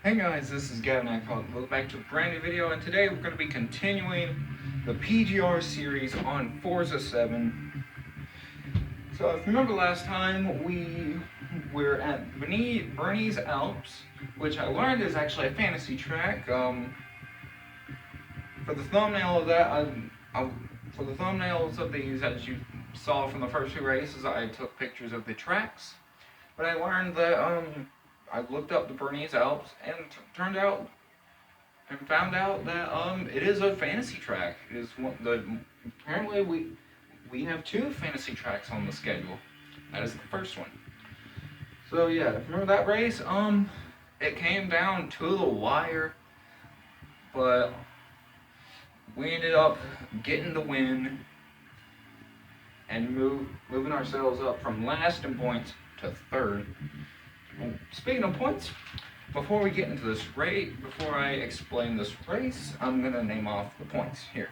Hey guys, this is Gavin. Welcome back to a brand new video, and today we're going to be continuing the PGR series on Forza 7. So if you remember last time, we were at Bernese Alps, which I learned is actually a fantasy track. For the thumbnail of that, for the thumbnails of these, as you saw from the first two races, I took pictures of the tracks. But I learned that I looked up the Bernese Alps and found out that it is a fantasy track. It is apparently we have two fantasy tracks on the schedule. That is the first one. So yeah, remember that race? It came down to the wire, but we ended up getting the win and moving ourselves up from last in points to third. Speaking of points, before we get into this race, before I explain this race, I'm going to name off the points here.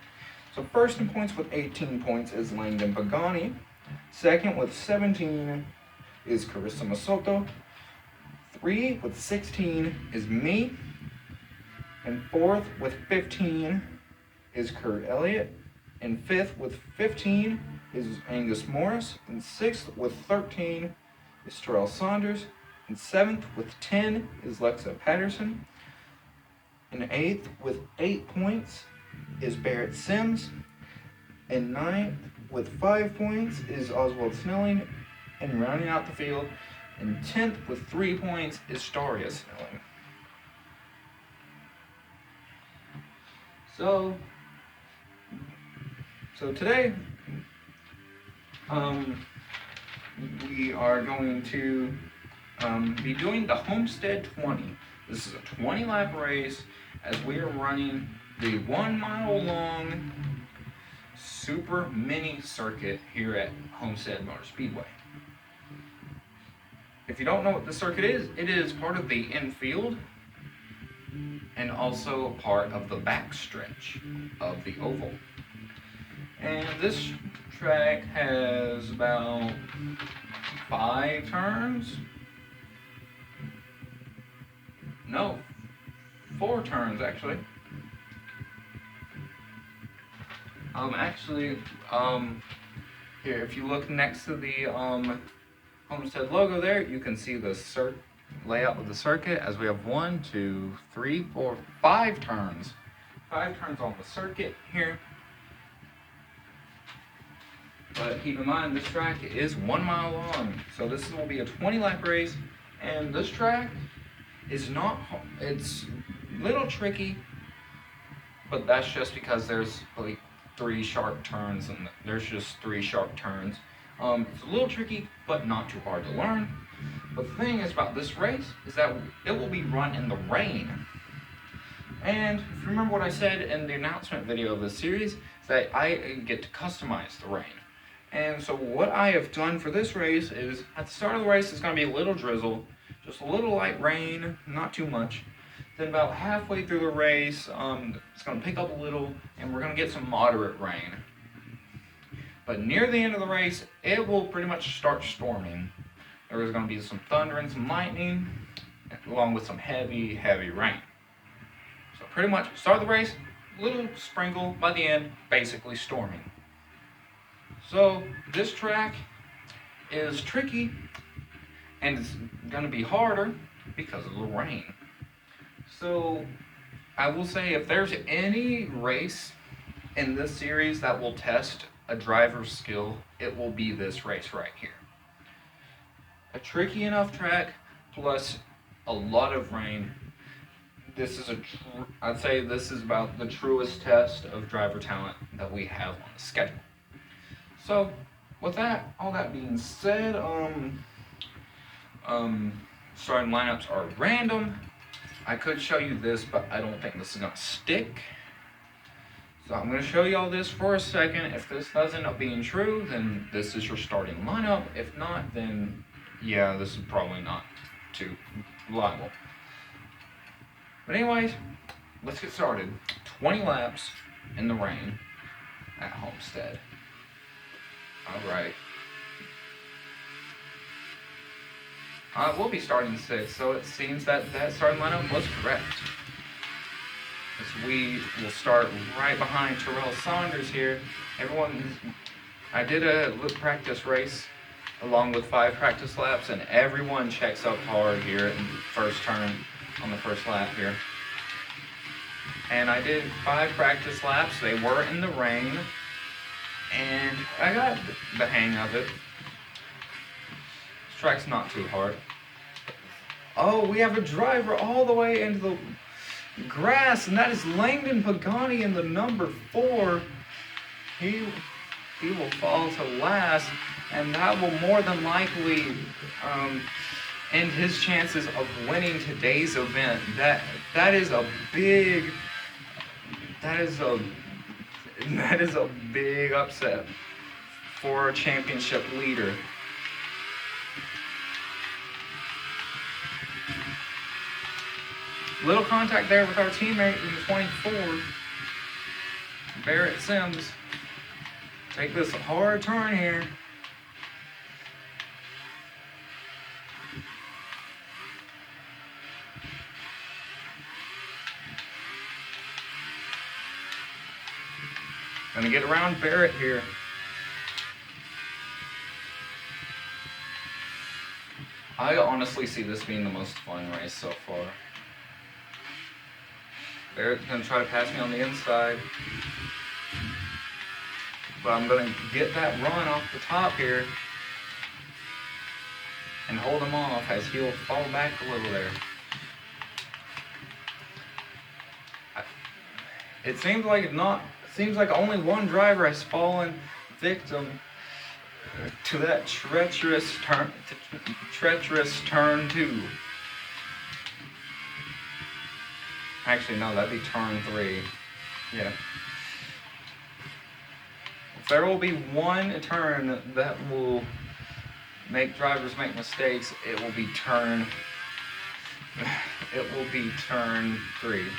So first in points with 18 points is Langdon Pagani. Second with 17 is Carissa Masoto. 3 with 16 is me. And fourth with 15 is Kurt Elliott. And fifth with 15 is Angus Morris. And sixth with 13 is Terrell Saunders. And seventh with 10 is Lexa Patterson. And eighth with 8 points is Barrett Sims. And ninth with 5 points is Oswald Snelling. And rounding out the field, and 10th with 3 points is Staria Snelling. So today, we are going to be doing the Homestead 20. This is a 20 lap race as we are running the 1 mile long super mini circuit here at Homestead Motor Speedway. If you don't know what the circuit is, it is part of the infield and also part of the backstretch of the oval. And this track has about 5 turns. No, 4 turns actually. Here, if you look next to the Homestead logo there, you can see the layout of the circuit as we have 1, 2, 3, 4, 5 turns. 5 turns on the circuit here. But keep in mind, this track is 1 mile long. So this will be a 20 lap race, and this track is it's a little tricky, but that's just because there's like 3 sharp turns, and there's just 3 sharp turns. It's a little tricky, but not too hard to learn. But the thing is about this race is that it will be run in the rain. And if you remember what I said in the announcement video of this series, is that I get to customize the rain. And so what I have done for this race is, at the start of the race, it's going to be a little drizzle, just a little light rain, not too much. Then about halfway through the race, it's going to pick up a little, and we're going to get some moderate rain. But near the end of the race, it will pretty much start storming. There is going to be some thunder and some lightning, along with some heavy, heavy rain. So pretty much, start of the race, little sprinkle, by the end, basically storming. So this track is tricky, and it's going to be harder because of the rain. So I will say, if there's any race in this series that will test a driver's skill, it will be this race right here. A tricky enough track, plus a lot of rain. This is I'd say this is about the truest test of driver talent that we have on the schedule. So, with that, all that being said, starting lineups are random. I could show you this, but I don't think this is gonna stick. So I'm gonna show you all this for a second. If this does end up being true, then this is your starting lineup. If not, then yeah, this is probably not too reliable. But anyways, let's get started. 20 laps in the rain at Homestead. All right. We'll be starting 6th, so it seems that that starting lineup was correct. As we will start right behind Terrell Saunders here. I did a practice race along with 5 practice laps, and everyone checks up hard here in the first turn on the first lap here. And I did 5 practice laps. They were in the rain, and I got the hang of it. This track's not too hard. Oh, we have a driver all the way into the grass, and that is Langdon Pagani in the number 4. He will fall to last, and that will more than likely end his chances of winning today's event. That is a big upset for a championship leader. Little contact there with our teammate in the 24, Barrett Sims. Take this hard turn here. Gonna get around Barrett here. I honestly see this being the most fun race so far. Barrett's gonna try to pass me on the inside. But I'm gonna get that run off the top here and hold him off as he'll fall back a little there. It seems like only one driver has fallen victim to that treacherous turn 2. Actually, no, that'd be turn 3. Yeah. If there will be one turn that will make drivers make mistakes, it will be turn 3.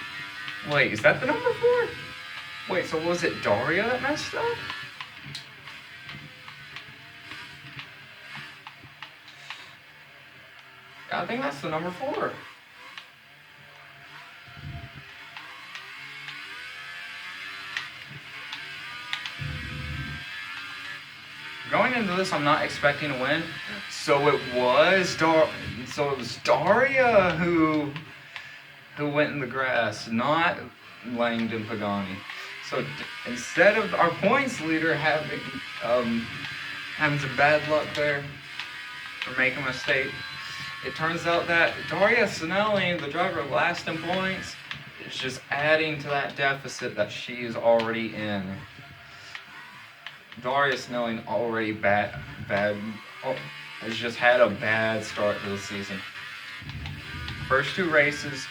Wait, is that the number 4? Wait, so was it Daria that messed up? I think that's the number 4. Going into this, I'm not expecting to win, so it was Daria who went in the grass, not Langdon Pagani. So instead of our points leader having some bad luck there or make a mistake, it turns out that Daria Sinelli, the driver last in points, is just adding to that deficit that she is already in. Daria Snelling already has just had a bad start to the season. First 2 races,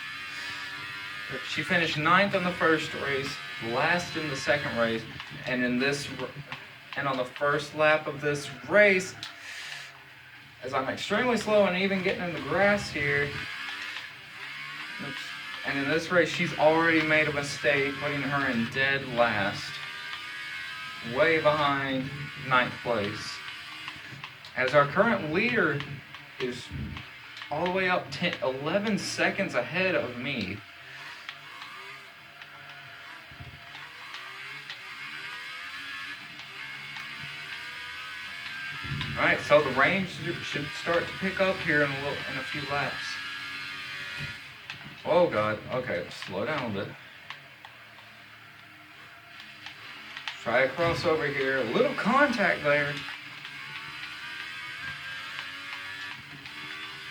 she finished 9th in the first race, last in the second race, and on the first lap of this race, as I'm extremely slow and even getting in the grass here, and in this race she's already made a mistake, putting her in dead last. Way behind 9th place. As our current leader is all the way up 11 seconds ahead of me. Alright, so the rain should start to pick up here in a few laps. Oh God, okay, slow down a bit. Try a crossover here, a little contact there.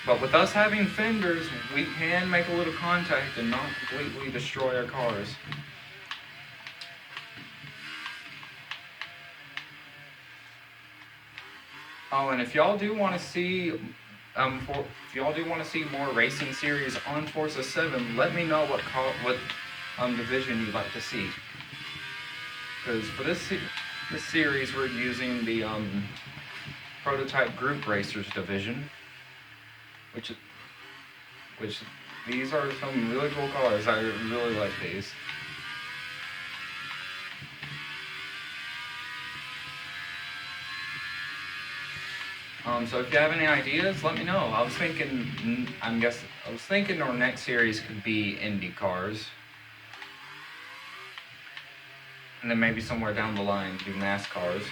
But with us having fenders, we can make a little contact and not completely destroy our cars. Oh, and if y'all do want to see more racing series on Forza 7, let me know what division you'd like to see. Because for this series, we're using the prototype group racers division, which these are some really cool cars. I really like these. So if you have any ideas, let me know. I was thinking our next series could be Indy cars. And then maybe somewhere down the line do NASCARs.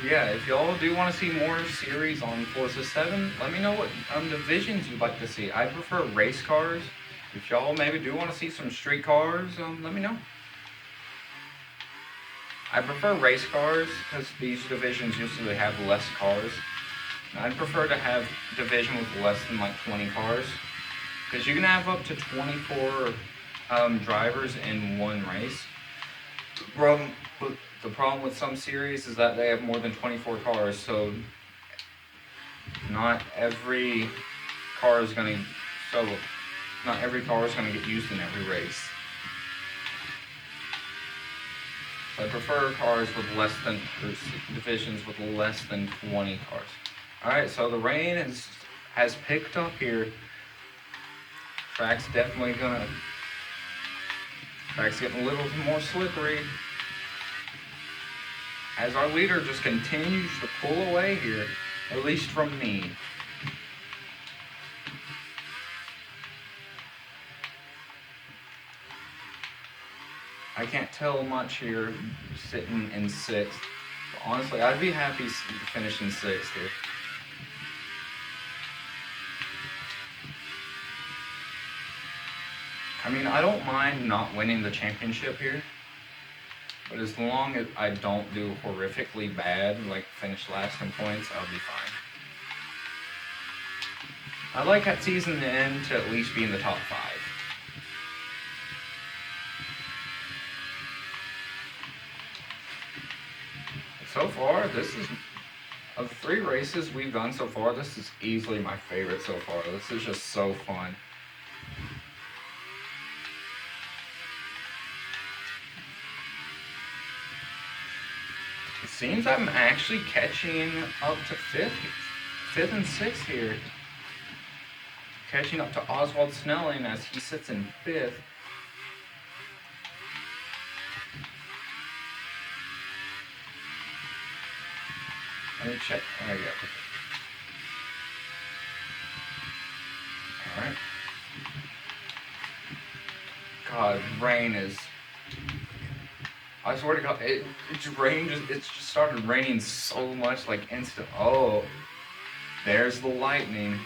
Yeah, if y'all do want to see more series on Forza 7, let me know what divisions you'd like to see. I prefer race cars. If y'all maybe do want to see some street cars, let me know. I prefer race cars because these divisions usually have less cars. I'd prefer to have division with less than like 20 cars, because you can have up to 24 drivers in one race. The problem with some series is that they have more than 24 cars, so not every car is going to get used in every race. So I prefer cars with divisions with less than 20 cars. Alright, so the rain has picked up here. Track's getting a little more slippery as our leader just continues to pull away here, at least from me. I can't tell much here sitting in 6th. But honestly, I'd be happy finishing 6th here. I mean, I don't mind not winning the championship here, but as long as I don't do horrifically bad, like finish last in points, I'll be fine. I'd like that season to end to at least be in the top 5. So far, this is, of the 3 races we've done so far, this is easily my favorite so far. This is just so fun. It seems I'm actually catching up to 5th and 6th here. Catching up to Oswald Snelling as he sits in 5th. Let me check. There you go. Alright. God, rain is... I swear to God, it just started raining so much, like instant. Oh, there's the lightning.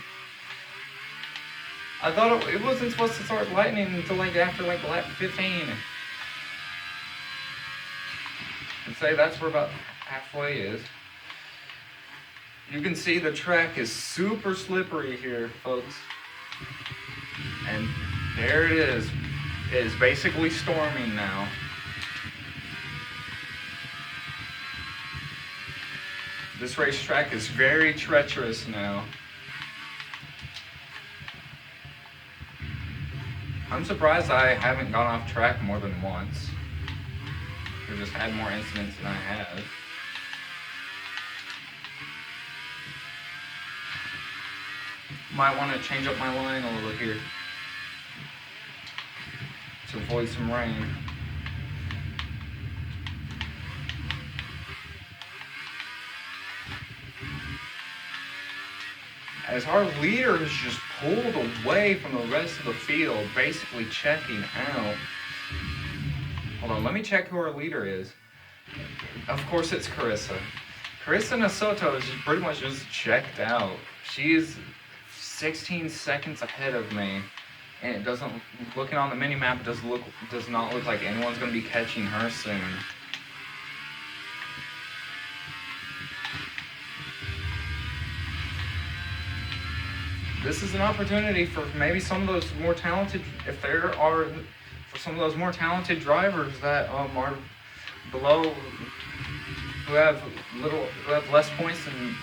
I thought it wasn't supposed to start lightning until like after like lap 15. I'd say that's where about halfway is. You can see the track is super slippery here, folks. And there it is. It is basically storming now. This racetrack is very treacherous now. I'm surprised I haven't gone off track more than once. Or just had more incidents than I have. Might want to change up my line a little here to avoid some rain. As our leader is just pulled away from the rest of the field, basically checking out. Hold on, let me check who our leader is. Of course it's Carissa. Carissa Nasoto is pretty much just checked out. She is 16 seconds ahead of me, and it doesn't, looking on the mini-map, it does not look like anyone's going to be catching her soon. This is an opportunity for maybe some of those more talented, for some of those more talented drivers that are below, who have less points than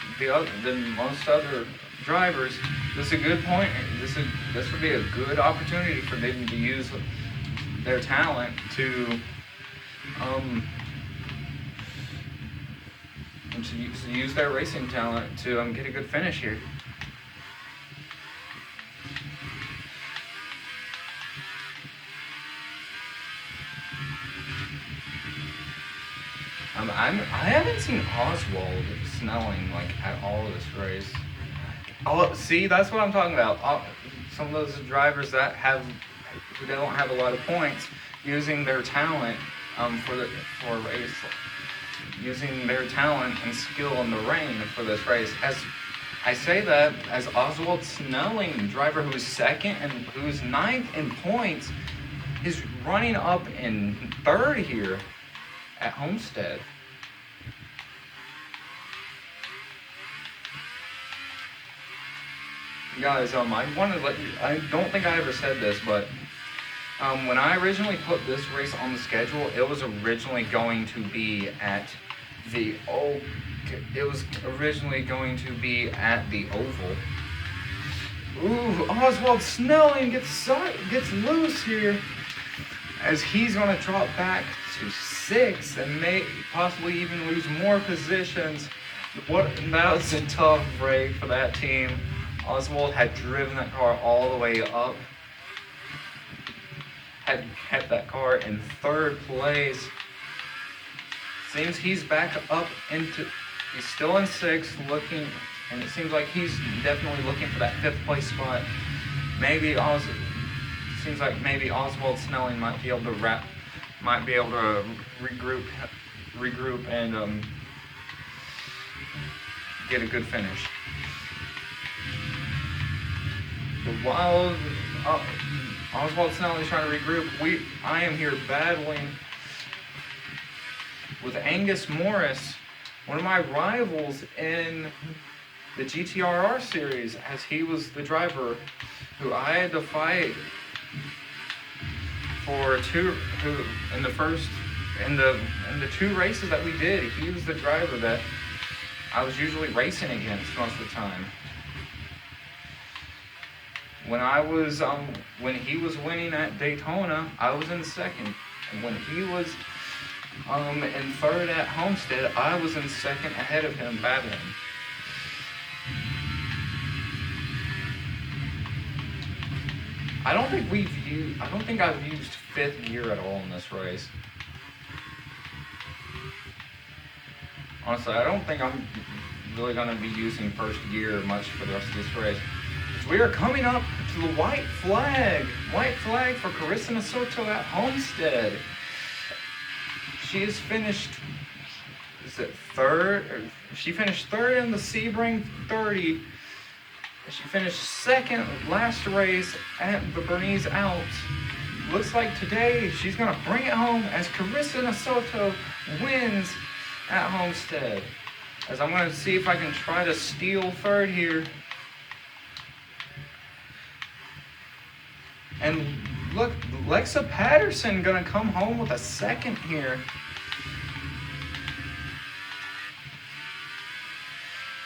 most other drivers. This is a good point. This would be a good opportunity for them to use their talent to use their racing talent to get a good finish here. I haven't seen Oswald Snelling like at all this race. Oh, see, that's what I'm talking about. Some of those drivers that who don't have a lot of points, using their talent for a race, using their talent and skill in the rain for this race. As I say that as Oswald Snelling, driver who's second and who's ninth in points, is running up in third here at Homestead. Guys, I want to let you, I don't think I ever said this, but when I originally put this race on the schedule, it was originally going to be at the Oval. Ooh, Oswald Snelling gets loose here, as he's going to drop back to 6th and may possibly even lose more positions. That was a tough break for that team. Oswald had driven that car all the way up, had kept that car in 3rd place. Seems he's back up he's still in 6th looking, and it seems like he's definitely looking for that 5th place spot. Seems like maybe Oswald Snelling might be able to regroup and get a good finish. But while Oswald Snelling is trying to regroup, I am here battling with Angus Morris, one of my rivals in the GTRR series, as he was the driver who I had to fight for in the 2 races that we did. He was the driver that I was usually racing against most of the time. When he was winning at Daytona, I was in 2nd, and when he was in 3rd at Homestead, I was in 2nd ahead of him battling. I don't think I've used 5th gear at all in this race. Honestly, I don't think I'm really going to be using 1st gear much for the rest of this race. We are coming up to the white flag. White flag for Carissa Soto at Homestead. She has finished, she finished 3rd in the Sebring 30. She finished 2nd last race at the Bernese Alps. Looks like today she's going to bring it home as Carissa Soto wins at Homestead. As I'm going to see if I can try to steal 3rd here. And look, Lexa Patterson gonna come home with a 2nd here.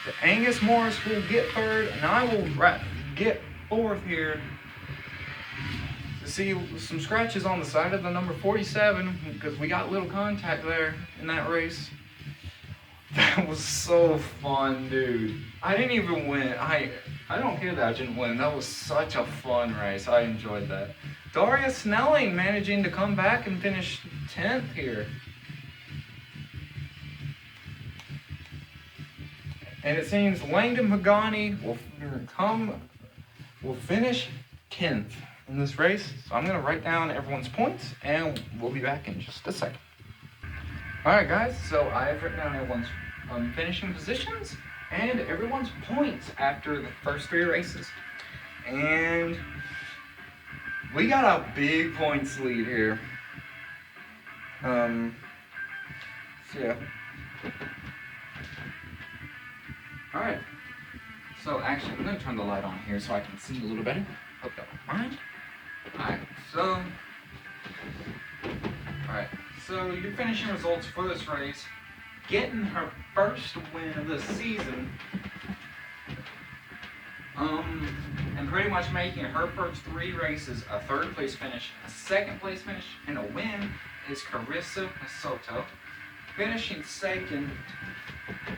The Angus Morris will get 3rd, and I will get 4th here. To see some scratches on the side of the number 47, because we got little contact there in that race. That was so fun, dude. I didn't even win. I don't care that I didn't win. That was such a fun race. I enjoyed that. Daria Snelling managing to come back and finish 10th here. And it seems Langdon Pagani will finish 10th in this race. So I'm going to write down everyone's points, and we'll be back in just a second. Alright guys, so I've written down everyone's finishing positions and everyone's points after the first 3 races. And we got a big points lead here. So yeah. Alright. So actually, I'm going to turn the light on here so I can see a little better. Hope you don't mind. Alright, so your finishing results for this race. Getting her first win of the season. And pretty much making her first 3 races a 3rd place finish, a 2nd place finish, and a win is Carissa Soto. Finishing 2nd,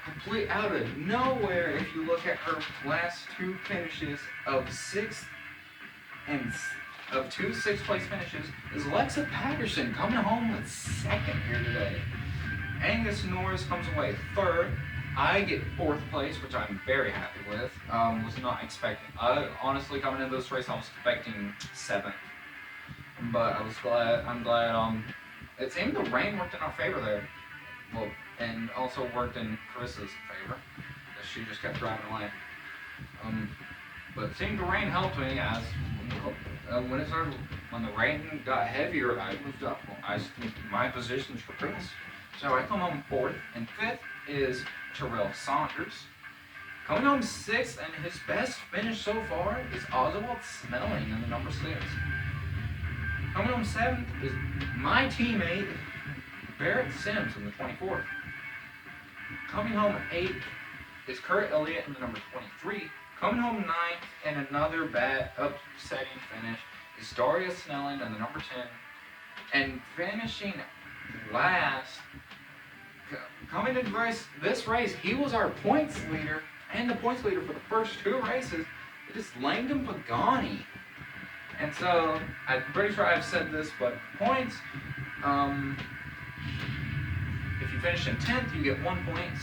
complete out of nowhere if you look at her last 2 finishes of 6th and of 2 6th place finishes, is Lexa Patterson coming home with 2nd here today. Angus Norris comes away third. I get fourth place, which I'm very happy with. Was not expecting. Honestly, coming into this race, I was expecting seventh, but I was glad. I'm glad. It seemed the rain worked in our favor there. Well, and also worked in Carissa's favor, as she just kept driving away. But it seemed the rain helped me as when the rain got heavier, I moved up. My positions for Chris. So I come home fourth, and fifth is Terrell Saunders. Coming home sixth, and his best finish so far is Oswald Snelling in the number 6. Coming home seventh is my teammate Barrett Sims in the 24th. Coming home eighth is Kurt Elliott in the number 23. Coming home ninth, and another bad upsetting finish is Daria Snelling in the number 10. And finishing last, coming into this race, he was our points leader, and the points leader for the first 2 races. It is Langdon Pagani. And so, I'm pretty sure I've said this, but points, if you finish in 10th, you get 1 point.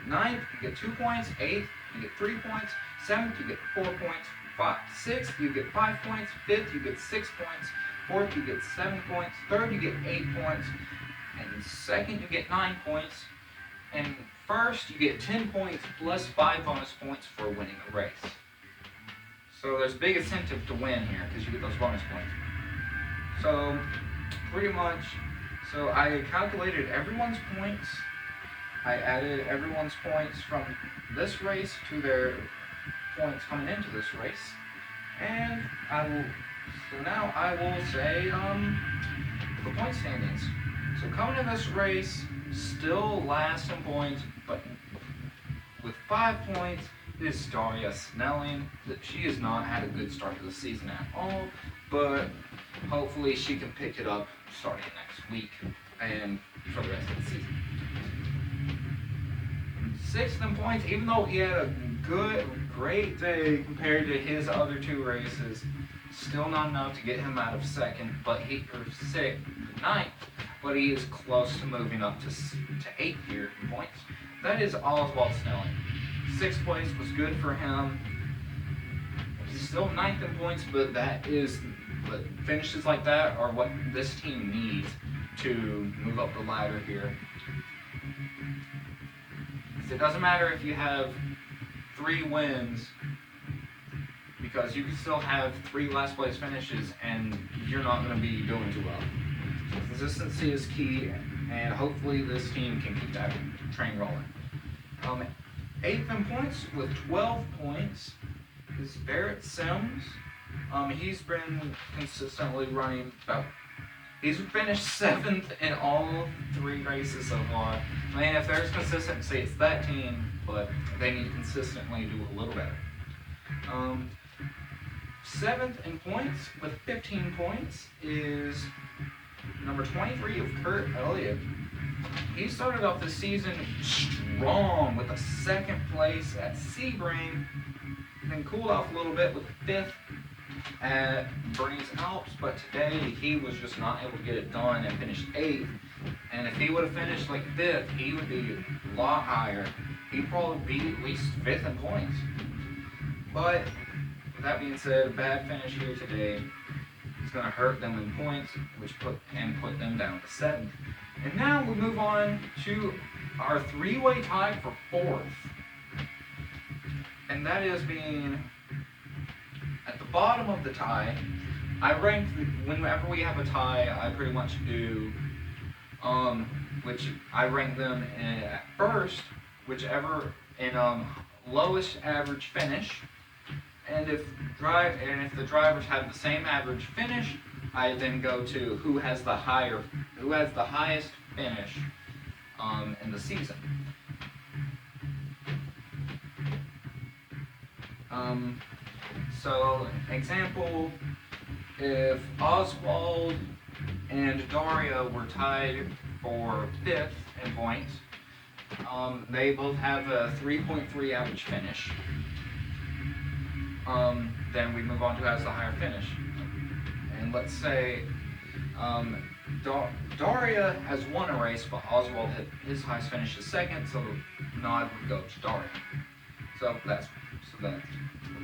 9th, you get 2 points. 8th, you get 3 points. 7th, you get 4 points. 6th, you get 5 points. 5th, you get 6 points. 4th, you get 7 points. 3rd, you get 8 points. And 2nd, you get 9 points. And 1st, you get 10 points plus 5 bonus points for winning the race. So there's a big incentive to win here because you get those bonus points. So pretty much, so I calculated everyone's points. I added everyone's points from this race to their points coming into this race. And now I will say the point standings. So coming in this race, still last in points, but with 5 points is Daria Snelling. She has not had a good start to the season at all, but hopefully she can pick it up starting next week and for the rest of the season. 6th in points, even though he had a great day compared to his other 2 races, still not enough to get him out of 2nd, but ninth, but he is close to moving up to 8th here in points. That is Oswald Snelling. 6th place was good for him. He's still 9th in points, but finishes like that are what this team needs to move up the ladder here. It doesn't matter if you have 3 wins, because you can still have 3 last place finishes and you're not going to be doing too well. So consistency is key, and hopefully this team can keep that train rolling. 8th in points with 12 points is Barrett Sims. He's been consistently running he's finished 7th in all 3 races so far. I mean, if there's consistency, it's that team, but they need to consistently do a little better. 7th in points with 15 points is number 23 of Kurt Elliott. He started off the season strong with a 2nd place at Sebring, then cooled off a little bit with 5th at Bernese Alps, but today he was just not able to get it done and finished 8th. And if he would have finished like 5th, he would be a lot higher. He'd probably be at least 5th in points. But with that being said, a bad finish here today is going to hurt them in points, which put them down to 7th. And now we move on to our 3-way tie for 4th. And that is being at the bottom of the tie. Whenever we have a tie, I pretty much do, which I rank them at first, whichever in lowest average finish. And if the drivers have the same average finish, I then go to who has the highest finish in the season. So, example, if Oswald and Daria were tied for 5th in points, they both have a 3.3 average finish. Then we move on to who has the higher finish. And let's say Daria has won a race, but Oswald hit his highest finish is second, so the nod would go to Daria. So that's what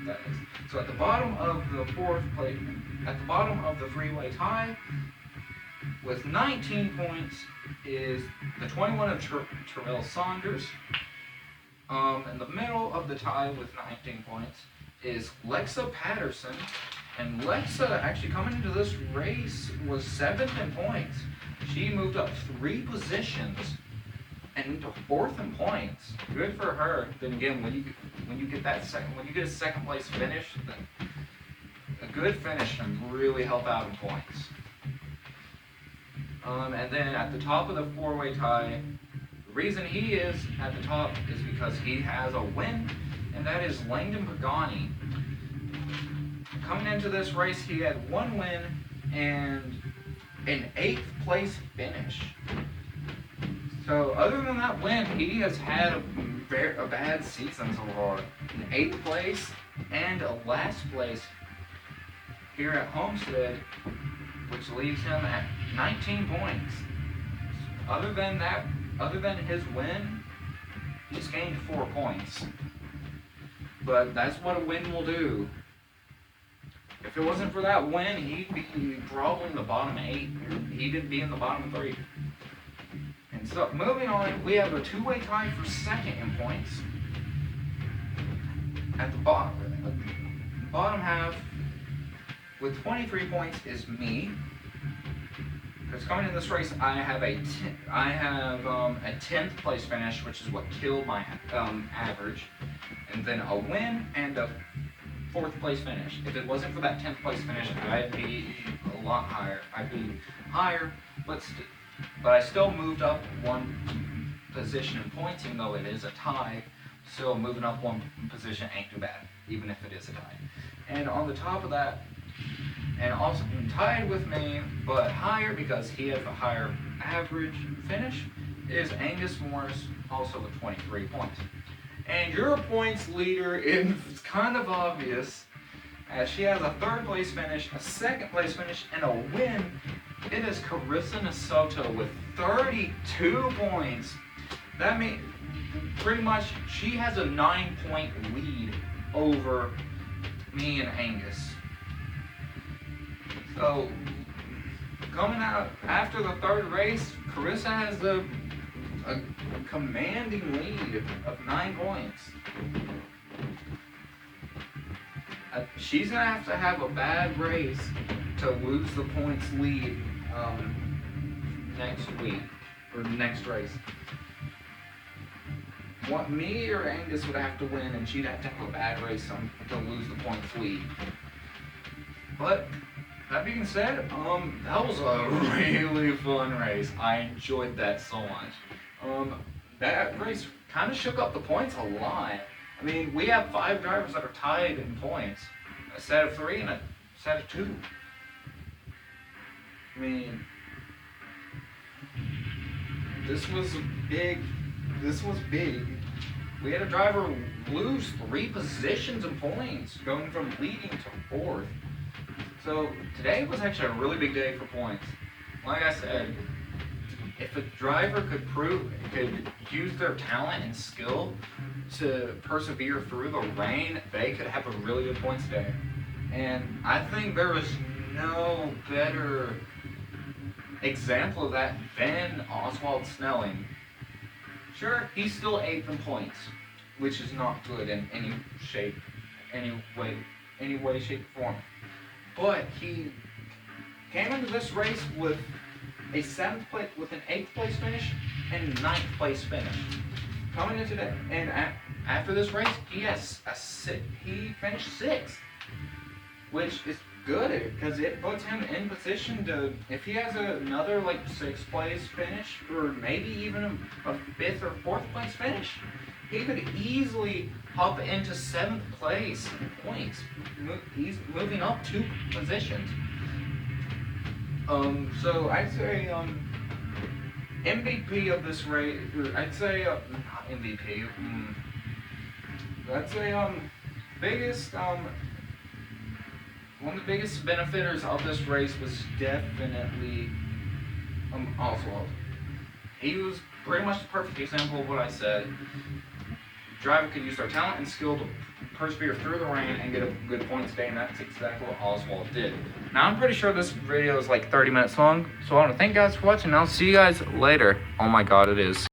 that is. So at the bottom of the fourth place, at the bottom of the three-way tie, with 19 points, is the 21 of Terrell Saunders. In the middle of the tie with 19 points is Lexa Patterson. And Lexa, actually coming into this race, was 7th in points. She moved up 3 positions and into 4th in points. Good for her. Then again, when you get a second place finish, then a good finish can really help out in points. And then at the top of the four-way tie, the reason he is at the top is because he has a win, and that is Langdon Pagani. Coming into this race, he had 1 win and an 8th place finish. So other than that win, he has had a bad season so far. An 8th place and a last place here at Homestead, which leaves him at 19 points. Other than his win, he's gained 4 points. But that's what a win will do. If it wasn't for that win, he'd be probably in the bottom 8. He'd be in the bottom 3. And so, moving on, we have a 2-way tie for second in points. At the bottom half, with 23 points, is me. Because coming in this race, I have a 10th place finish, which is what killed my average, and then a win and a 4th place finish. If it wasn't for that 10th place finish, I'd be a lot higher. I'd be higher, but I still moved up 1 position in points, even though it is a tie. Still moving up 1 position ain't too bad, even if it is a tie. And on the top of that, and also tied with me, but higher because he has a higher average finish, is Angus Morris, also with 23 points. And your points leader is kind of obvious, as she has a 3rd place finish, a 2nd place finish, and a win. It is Carissa Nasoto with 32 points. That means pretty much she has a 9-point lead over me and Angus. So coming out after the 3rd race, Carissa has a commanding lead of 9 points. She's going to have a bad race to lose the points lead next week, or next race. Me or Angus would have to win, and she'd have to have a bad race to lose the points lead. But that being said, that was a really fun race. I enjoyed that so much. That race kind of shook up the points a lot. I mean, we have 5 drivers that are tied in points. A set of 3 and a set of 2. I mean, this was big. We had a driver lose 3 positions in points, going from leading to 4th. So today was actually a really big day for points. Like I said, if a driver could use their talent and skill to persevere through the rain, they could have a really good points day. And I think there was no better example of that than Oswald Snelling. Sure, he's still 8th in points, which is not good in any way, shape, or form. But he came into this race with a 7th place, with an 8th place finish and 9th place finish. Coming in today, and after this race, he finished 6th, which is good because it puts him in position to, if he has another 6th place finish, or maybe even a 5th or 4th place finish, he could easily hop into 7th place in points. He's moving up 2 positions. So I'd say MVP of this race, I'd say not MVP. I'd say biggest one of the biggest benefiters of this race was definitely Oswald. He was pretty much the perfect example of what I said. Driver could use their talent and skill to persevere through the rain and get a good point today, and that's exactly what Oswald did. Now, I'm pretty sure this video is like 30 minutes long, so I want to thank you guys for watching, and I'll see you guys later. Oh my god, it is.